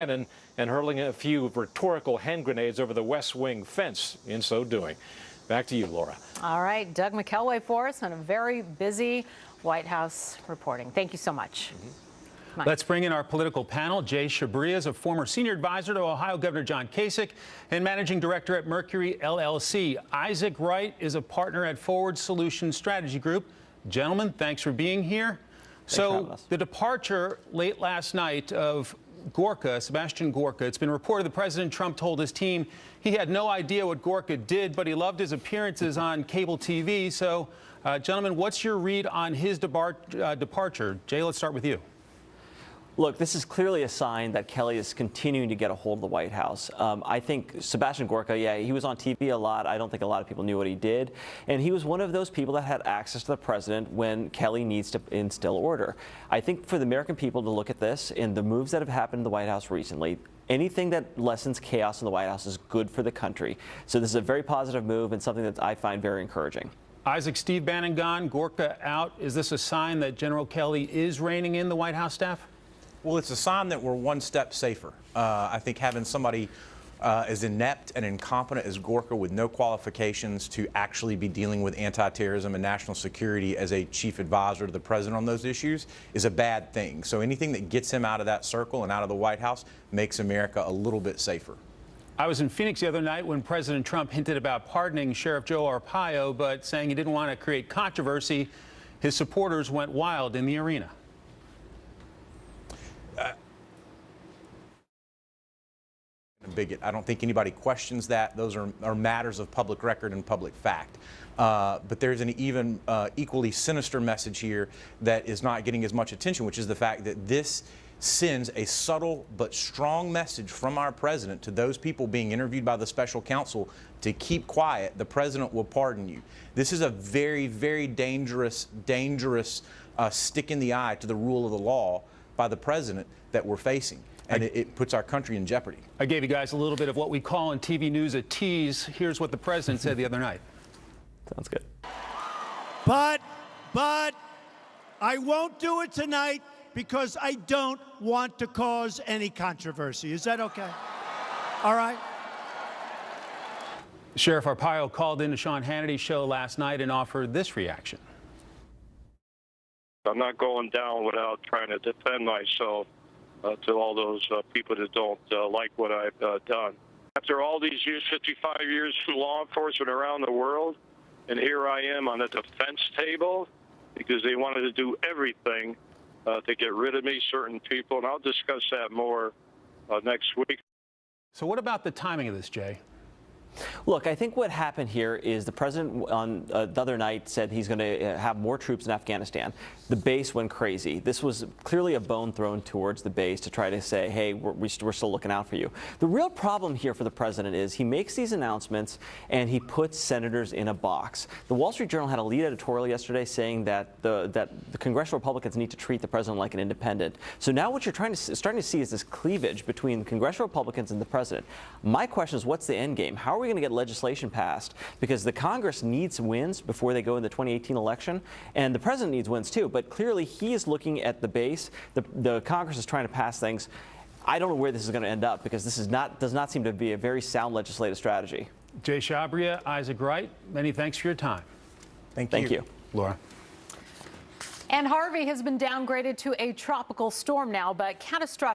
and hurling a few rhetorical hand grenades over the West Wing fence in so doing. Back to you, Laura. All right, Doug McKelway for us on a very busy White House reporting. Thank you so much. Let's bring in our political panel. Jay Chabria is a former senior advisor to Ohio Governor John Kasich and managing director at Mercury LLC. Isaac Wright is a partner at Forward Solutions Strategy Group. Gentlemen, thanks for being here. So the departure late last night of Gorka, Sebastian Gorka, it's been reported that President Trump told his team he had no idea what Gorka did, but he loved his appearances on cable TV. So, gentlemen, what's your read on his departure? Jay, let's start with you. Look, this is clearly a sign that Kelly is continuing to get a hold of the White House. I think Sebastian Gorka, yeah, he was on TV a lot. I don't think a lot of people knew what he did. And he was one of those people that had access to the president when Kelly needs to instill order. I think for the American people to look at this and the moves that have happened in the White House recently, anything that lessens chaos in the White House is good for the country. So this is a very positive move and something that I find very encouraging. Isaac, Steve Bannon gone, Gorka out. Is this a sign that General Kelly is reining in the White House staff? Well, it's a sign that we're one step safer. I think having somebody as inept and incompetent as Gorka with no qualifications to actually be dealing with anti-terrorism and national security as a chief advisor to the president on those issues is a bad thing. So anything that gets him out of that circle and out of the White House makes America a little bit safer. I was in Phoenix the other night when President Trump hinted about pardoning Sheriff Joe Arpaio, but saying he didn't want to create controversy. His supporters went wild in the arena. Bigot. I don't think anybody questions that. Those are matters of public record and public fact. But there's an even equally sinister message here that is not getting as much attention, which is the fact that this sends a subtle but strong message from our president to those people being interviewed by the special counsel to keep quiet. The president will pardon you. This is a very, very dangerous stick in the eye to the rule of the law by the president that we're facing. And it puts our country in jeopardy. I gave you guys a little bit of what we call in TV news a tease. Here's what the president said the other night. Sounds good. But I won't do it tonight because I don't want to cause any controversy. Is that okay? All right? Sheriff Arpaio called into Sean Hannity's show last night and offered this reaction. I'm not going down without trying to defend myself to all those people that don't like what I've done. After all these years, 55 years in law enforcement around the world, and here I am on the defense table because they wanted to do everything to get rid of me, certain people, and I'll discuss that more next week. So what about the timing of this, Jay? Look, I think what happened here is the president on the other night said he's going to have more troops in Afghanistan. The base went crazy. This was clearly a bone thrown towards the base to try to say, hey, we're still looking out for you. The real problem here for the president is he makes these announcements and he puts senators in a box. The Wall Street Journal had a lead editorial yesterday saying that the congressional Republicans need to treat the president like an independent. So now what you're starting to see is this cleavage between congressional Republicans and the president. My question is, what's the end game? How are we going to get legislation passed? Because the Congress needs wins before they go in the 2018 election, and the president needs wins too. But clearly, he is looking at the base. The Congress is trying to pass things. I don't know where this is going to end up because this does not seem to be a very sound legislative strategy. Jay Chabria, Isaac Wright, many thanks for your time. Thank you. Laura. And Harvey has been downgraded to a tropical storm now, but catastrophic.